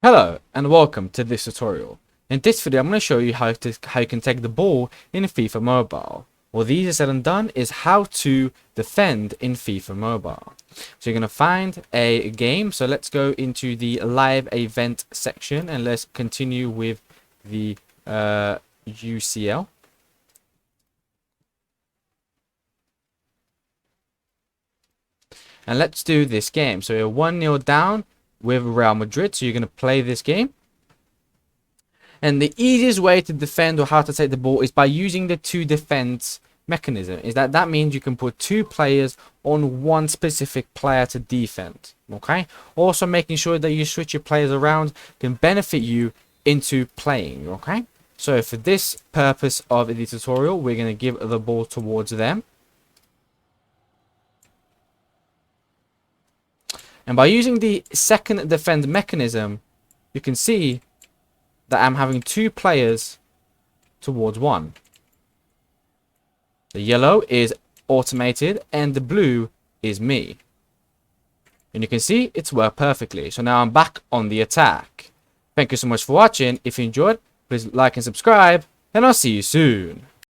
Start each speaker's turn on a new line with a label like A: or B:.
A: Hello and welcome to this tutorial. In this video I'm going to show you how you can take the ball in FIFA Mobile. What easier said and done is how to defend in FIFA Mobile. So you're going to find a game. So let's go into the live event section and let's continue with the UCL. And let's do this game. So you're 1-0 down with Real Madrid, so you're going to play this game. And the easiest way to defend or how to take the ball is by using the two defense mechanism. That means you can put two players on one specific player to defend. Okay. Also making sure that you switch your players around can benefit you into playing. Okay. So for this purpose of the tutorial, we're going to give the ball towards them. And by using the second defend mechanism, you can see that I'm having two players towards one. The yellow is automated and the blue is me. And you can see it's worked perfectly. So now I'm back on the attack. Thank you so much for watching. If you enjoyed, please like and subscribe, and I'll see you soon.